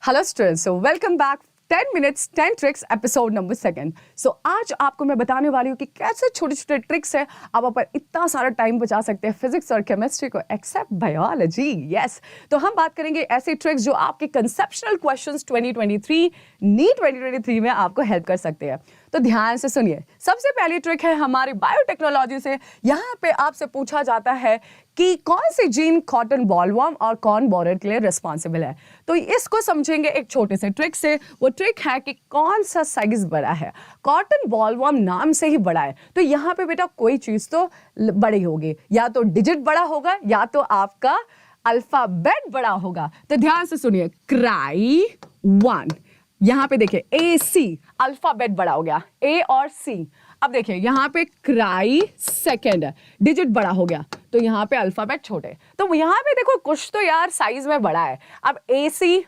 Hello students, so welcome back 10 minutes 10 tricks episode number 2। सो आज आपको मैं बताने वाली हूँ कि कैसे छोटे छोटे ट्रिक्स है आप अपन इतना सारा टाइम बचा सकते हैं फिजिक्स और केमिस्ट्री को एक्सेप्ट बायोलॉजी। यस, तो हम बात करेंगे ऐसे ट्रिक्स जो आपके कंसेप्शनल क्वेश्चंस 2023 नीट 2023 में आपको हेल्प कर सकते हैं। तो ध्यान से सुनिए। सबसे पहली ट्रिक है हमारी बायोटेक्नोलॉजी से। यहाँ पे आपसे पूछा जाता है कि कौन सी जीन कॉटन बॉलवर्म और कौन बोरर के लिए रिस्पॉन्सिबल है। तो इसको समझेंगे एक छोटे से ट्रिक से। वो ट्रिक है कि कौन सा साइज बड़ा है। कॉटन बॉलवर्म नाम से ही बड़ा है, तो यहाँ पे बेटा कोई चीज तो बड़ी होगी, या तो डिजिट बड़ा होगा या तो आपका अल्फाबेट बड़ा होगा। तो ध्यान से सुनिए, क्राई 1, यहाँ पे देखिए ए सी, अल्फाबेट बड़ा हो गया, ए और सी। अब देखिए यहाँ पे क्राई सेकेंड है, डिजिट बड़ा हो गया, तो यहाँ पे अल्फाबेट छोटे। तो यहाँ पे देखो कुछ तो यार साइज में बड़ा है। अब ए सी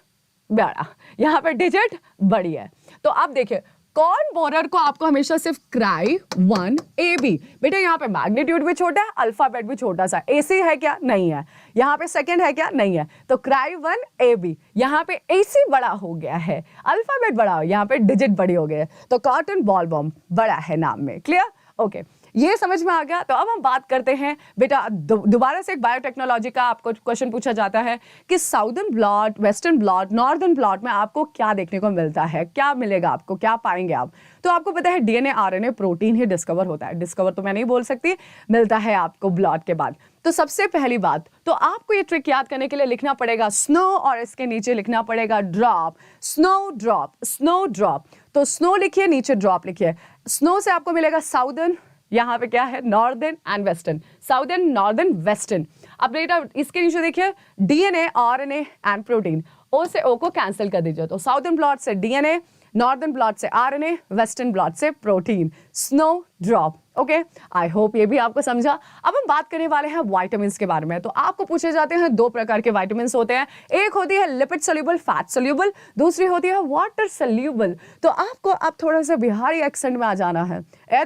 बड़ा, यहाँ पे डिजिट बड़ी है। तो अब देखिए कौन बोरर को आपको हमेशा सिर्फ क्राई 1 ए बी, बेटा यहाँ पे मैग्नीट्यूड भी छोटा है, अल्फाबेट भी छोटा सा। ए सी है क्या? नहीं है। यहाँ पे सेकंड है क्या? नहीं है। तो क्राई 1 ए बी, यहाँ पे ए सी बड़ा हो गया है, अल्फाबेट बड़ा हो, यहाँ पे डिजिट बड़ी हो गई है, तो कॉटन बॉलवर्म बड़ा है नाम में। क्लियर? ओके, ये समझ में आ गया। तो अब हम बात करते हैं बेटा दोबारा से एक बायोटेक्नोलॉजी का आपको क्वेश्चन पूछा जाता है कि southern blot, western blot, northern blot में आपको क्या देखने को मिलता है, क्या मिलेगा आपको, क्या पाएंगे आप। तो आपको पता है डीएनए आरएनए प्रोटीन ही डिस्कवर होता है। डिस्कवर तो मैं नहीं बोल सकती, मिलता है आपको ब्लॉट के बाद। तो सबसे पहली बात तो आपको ये ट्रिक याद करने के लिए लिखना पड़ेगा स्नो, और इसके नीचे लिखना पड़ेगा drop, snow drop, snow drop. तो स्नो लिखिए, नीचे ड्रॉप लिखिए। स्नो से आपको मिलेगा साउदर्न, यहाँ पे क्या है northern and western, southern northern western. अब बेटा इसके नीचे देखिए डीएनए आरएनए एंड प्रोटीन, ओ से ओ को कैंसिल कर दीजिए। तो साउदर्न ब्लॉट से डीएनए, नॉर्दर्न ब्लॉट से आरएनए, वेस्टर्न ब्लॉट से protein, snow drop. Okay, I hope ये भी आपको समझा। अब हम बात करने वाले हैं विटामिन के बारे में। तो आपको पूछे जाते हैं दो प्रकार के विटामिन होते हैं, एक होती है लिपिड सोल्यूबल फैट सोल्यूबल, दूसरी होती है वाटर सोल्यूबल। तो आपको अब थोड़ा सा बिहारी एक्सेंट में आ जाना है। ए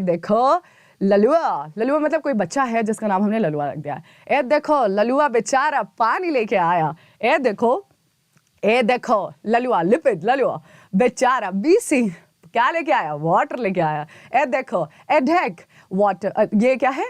देखो ललुआ, ललुआ मतलब कोई बच्चा है जिसका नाम हमने ललुआ रख दिया। ए देखो ललुआ बेचारा पानी लेके आया। ए देखो ललुआ, लिपिड ललुआ बेचारा बीसी क्या लेके आया, वाटर लेके आया। ए देखो एडहेक वाटर, ये क्या है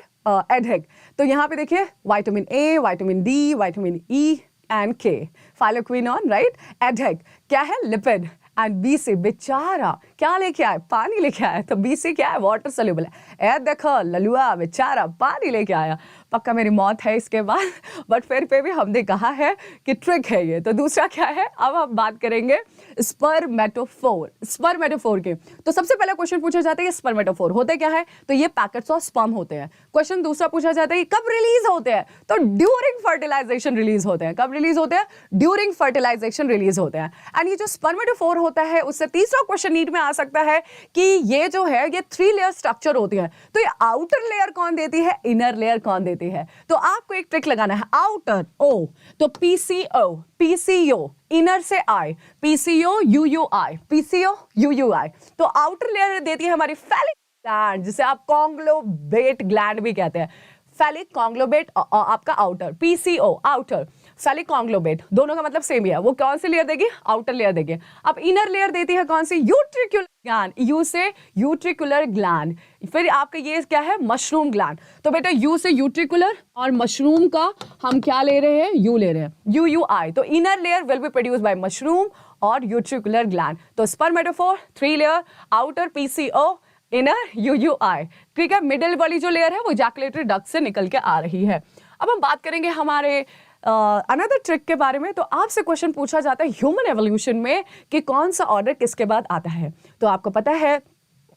एडहेक। तो यहाँ पे देखिए vitamin A, vitamin D, vitamin E and के, फाइलोक्विनोन, राइट। एडहेक क्या है, लिपिड, एंड बी से बेचारा क्या लेके आया, पानी लेके आया। तो बी से क्या है, वाटर सोल्यूबल है। ए देखो ललुआ बेचारा पानी लेके आया। पक्का मेरी मौत है इसके बाद, बट फिर पे भी हमने कहा है कि ट्रिक है ये। तो दूसरा क्या है, अब हम बात करेंगे स्पर्मेटोफोर, स्पर्मेटोफोर के। तो सबसे पहला क्वेश्चन पूछा जाता है स्पर्मेटोफोर होते क्या है, तो ये पैकेट्स ऑफ स्पर्म होते हैं। क्वेश्चन दूसरा पूछा जाता है कब रिलीज होते हैं, तो ड्यूरिंग फर्टिलाइजेशन रिलीज होते हैं। कब रिलीज होते हैं, ड्यूरिंग फर्टिलाइजेशन रिलीज होते हैं। एंड ये जो स्पर्मेटोफोर होता है उससे तीसरा क्वेश्चन नीट में आ सकता है कि ये जो है ये 3 लेयर स्ट्रक्चर होती है। तो ये आउटर लेयर कौन देती है, इनर लेयर कौन देती है। तो आपको एक ट्रिक लगाना है, आउटर ओ तो पीसीओ, पीसीओ, इनर से आई, पीसीओ यूयूआई, पीसीओ यूयूआई। तो आउटर लेयर देती है हमारी फैलिक ग्लैंड, जिसे आप कॉन्ग्लोबेट ग्लैंड भी कहते हैं। फैलिक कॉन्ग्लोबेट आपका आउटर, पीसीओ आउटर, फैलिक कॉन्ग्लोबेट, दोनों का मतलब सेम ही है। वो कौन सी लेयर देगी, आउटर लेयर देगी। अब इनर लेयर देती है कौन सी, यूट्रिकुलर ग्लैंड, यू से यूट्रिकुलर ग्लैंड। फिर आपका ये क्या है, मशरूम ग्लैंड। तो बेटा यू से यूट्रिकुलर और मशरूम का हम क्या ले रहे हैं, यू ले रहे हैं, यू यू आई। तो inner layer will be produce by mushroom और यूट्रिकुलर ग्लैंड। तो स्पर्मेटोफोर 3 लेयर, आउटर पीसीओ, इनर यूयूआई। ठीक है, मिडिल वाली जो लेयर है वो इजैकुलेटरी डक्ट से निकल के आ रही है। अब हम बात करेंगे हमारे अनदर ट्रिक के बारे में। तो आपसे क्वेश्चन पूछा जाता है ह्यूमन एवोल्यूशन में कि कौन सा ऑर्डर किसके बाद आता है। तो आपको पता है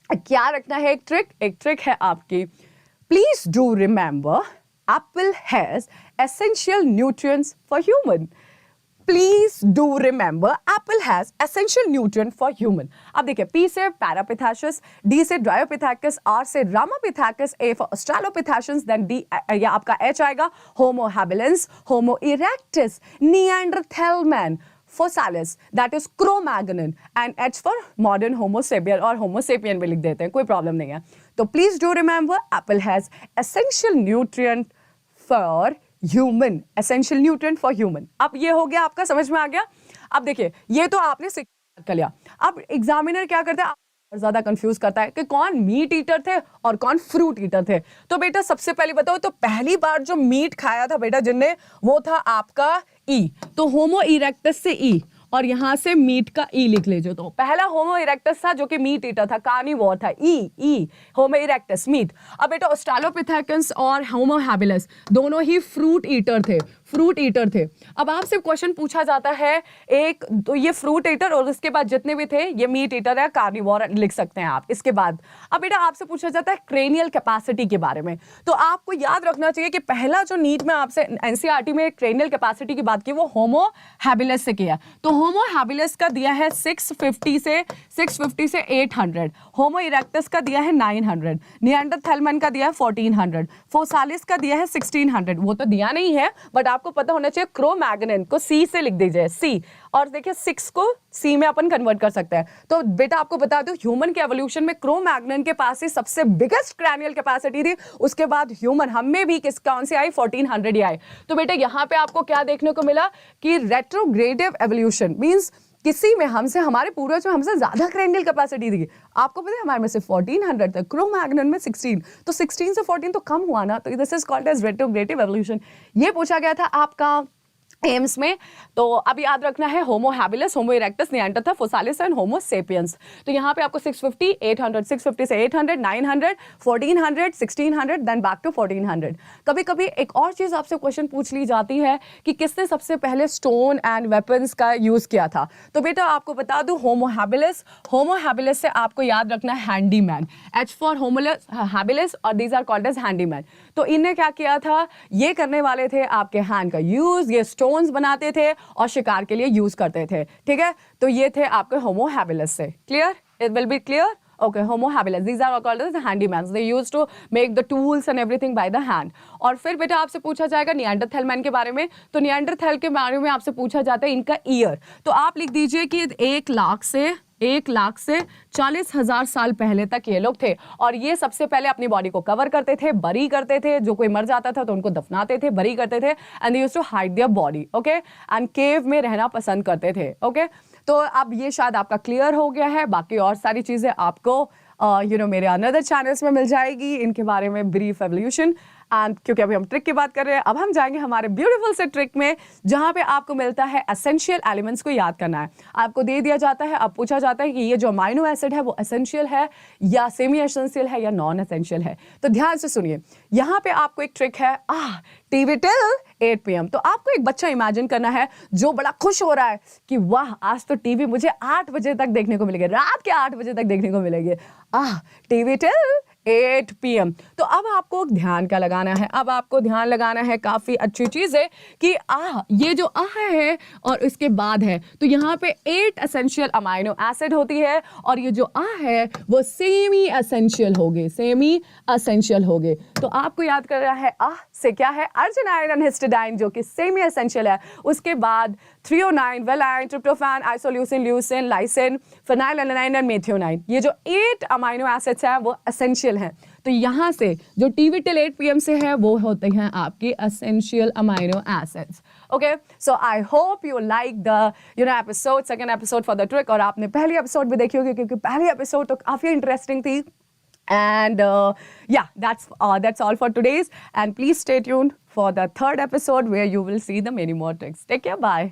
क्या रखना है, एक ट्रिक है आपकी, please do remember Apple has essential nutrients for human. Please do remember apple has essential nutrient for human. अब देखिए P से Parapithecus, D से Dryopithecus, R से Ramapithecus, A for Australopithecus, then D या आपका H आएगा Homo habilis, Homo erectus, Neanderthalman, Fossilis, that is Cro-Magnon, and H for modern Homo sapien और Homo sapien भी लिख देते हैं, कोई प्रॉब्लम नहीं है। तो please do remember apple has essential nutrient for human, essential nutrient for human. अब ये हो गया, आपका समझ में आ गया। अब देखिए, ये तो आपने कर लिया। अब एग्जामिनर क्या करता है, और ज्यादा कंफ्यूज करता है कि कौन मीट ईटर थे और कौन फ्रूट ईटर थे। तो बेटा सबसे पहले बताओ, तो पहली बार जो मीट खाया था बेटा जिनने, वो था आपका ई। तो होमो इरेक्टस से ई, और यहां से मीट का ई लिख लीजिए। तो पहला होमो इरेक्टस था जो कि मीट ईटर था, कार्निवोर था, ई होमो इरेक्टस मीट। अब बेटा ऑस्ट्रेलोपिथेकस और होमो हैबिलस दोनों ही फ्रूट ईटर थे, फ्रूट ईटर थे। अब आपसे क्वेश्चन पूछा जाता है एक, तो ये फ्रूट ईटर और उसके बाद जितने भी थे ये मीट ईटर है, कार्निवोर लिख सकते हैं आप। इसके बाद अब बेटा आपसे पूछा जाता है क्रेनियल कैपेसिटी के बारे में। तो आपको याद रखना चाहिए कि पहला जो नीट में आपसे एनसीईआरटी में क्रेनियल कैपेसिटी की बात की वो होमो हैबिलस से किया। तो होमो हैबिलस का दिया है 650 से 800, होमो इरेक्टस का दिया है 900, निएंडरथैलमन का दिया है 1400, फोसालिस का दिया है 1600। वो तो दिया नहीं है बट आपको पता होना चाहिए। क्रो-मैग्नन को सी से लिख दीजिए, सी, और देखिए 6 को सी में अपन कन्वर्ट कर सकते हैं। तो बेटा आपको बता दूं, ह्यूमन के एवोल्यूशन में क्रो-मैग्नन के पास ही सबसे बिगेस्ट क्रैनियल कैपेसिटी थी। उसके बाद ह्यूमन, हम में भी कौन सी आई, 1400 ही आई। तो बेटा यहाँ पे आपको क्या देखने को मिला कि रेट्रोग्रेडिव एवोल्यूशन मींस किसी में हमसे, हमारे पूर्वज में हमसे ज्यादा क्रेनियल कैपेसिटी थी। आपको पता है हमारे में से 1400 तक, क्रो-मैग्नन में 16, तो 16 से 14 तो कम हुआ ना। तो this is called as retrogressive evolution. ये पूछा गया था आपका एम्स में। तो अब याद रखना है homo habilis, homo erectus, neanderthal, fossilis and homo sapiens. तो यहाँ पे आपको 650, 800, 650 से 800, 900, 1400, 1600, देन बैक टू 1400। कभी कभी एक और चीज आपसे क्वेश्चन पूछ ली जाती है कि किसने सबसे पहले स्टोन एंड वेपन्स का यूज किया था। तो बेटा आपको बता दूं होमो हैबिलस, होमो हैबिलस से आपको याद रखना है handyman, H for homo habilis, और these are called as handyman. तो इन्हें क्या किया था, ये करने वाले थे आपके हैंड का यूज, ये स्टोन्स बनाते थे और शिकार के लिए यूज करते थे। ठीक है, तो ये थे आपके होमो हैबिलस से। Clear, it will be clear. Okay, Homo habilis. These are called as the handymans. They used to make the tools and everything by the hand. और फिर बेटा आपसे पूछा जाएगा निएंडरथैल मैन के बारे में। तो निएंडरथैल के बारे में आपसे पूछा जाता है इनका ईयर। तो आप लिख दीजिए कि 1 लाख से 40,000 साल पहले तक ये लोग थे। और ये सबसे पहले अपनी बॉडी को कवर करते थे, बरी करते थे, जो कोई मर जाता था तो उनको दफनाते थे, बरी करते थे, and they used to hide their body. Okay, and cave में रहना पसंद करते थे। ओके, तो अब ये शायद आपका क्लियर हो गया है। बाकी और सारी चीजें आपको मेरे अनदर चैनल्स में मिल जाएगी इनके बारे में, ब्रीफ एवोल्यूशन। एंड क्योंकि अभी हम ट्रिक की बात कर रहे हैं, अब हम जाएंगे हमारे ब्यूटीफुल से ट्रिक में, जहां पे आपको मिलता है एसेंशियल एलिमेंट्स को याद करना है। आपको दे दिया जाता है, अब पूछा जाता है कि ये जो अमाइनो एसिड है वो एसेंशियल है या सेमी एसेंशियल है या नॉन एसेंशियल है। तो ध्यान से सुनिए, यहाँ पे आपको एक ट्रिक है, टीवी टिल 8 PM। तो आपको एक बच्चा इमेजिन करना है जो बड़ा खुश हो रहा है कि वाह, आज तो टीवी मुझे 8 बजे तक देखने को मिलेगी, रात के 8 बजे तक देखने को मिलेगी। TV till 8 PM। तो अब आपको ध्यान क्या लगाना है, अब आपको ध्यान लगाना है काफी अच्छी चीज है कि ये जो है और इसके बाद है, तो यहाँ पे 8 एसेंशियल अमाइनो एसिड होती है, और ये जो है वो सेमी एसेंशियल होगी, सेमी एसेंशियल होगे। तो आपको याद करना है से क्या है, अर्जिनाइन एंड हिस्टिडाइन जो कि सेमी एसेंशियल है। उसके बाद threonine, valine, tryptophan, isoleucine, leucine, lysine, phenylalanine and methionine, ये जो 8 अमाइनो एसिड्स हैं वो एसेंशियल हैं। तो यहाँ से जो टीवी टिल 8 PM से है वो होते हैं आपकी essential amino acids. Okay, so I hope you like the episode, second episode for the trick. और आपने पहली एपिसोड भी देखी होगी क्योंकि पहली एपिसोड तो काफी इंटरेस्टिंग थी। And yeah, that's all for today's, and please stay tuned for the third episode where you will see the many more tricks. Take care, bye.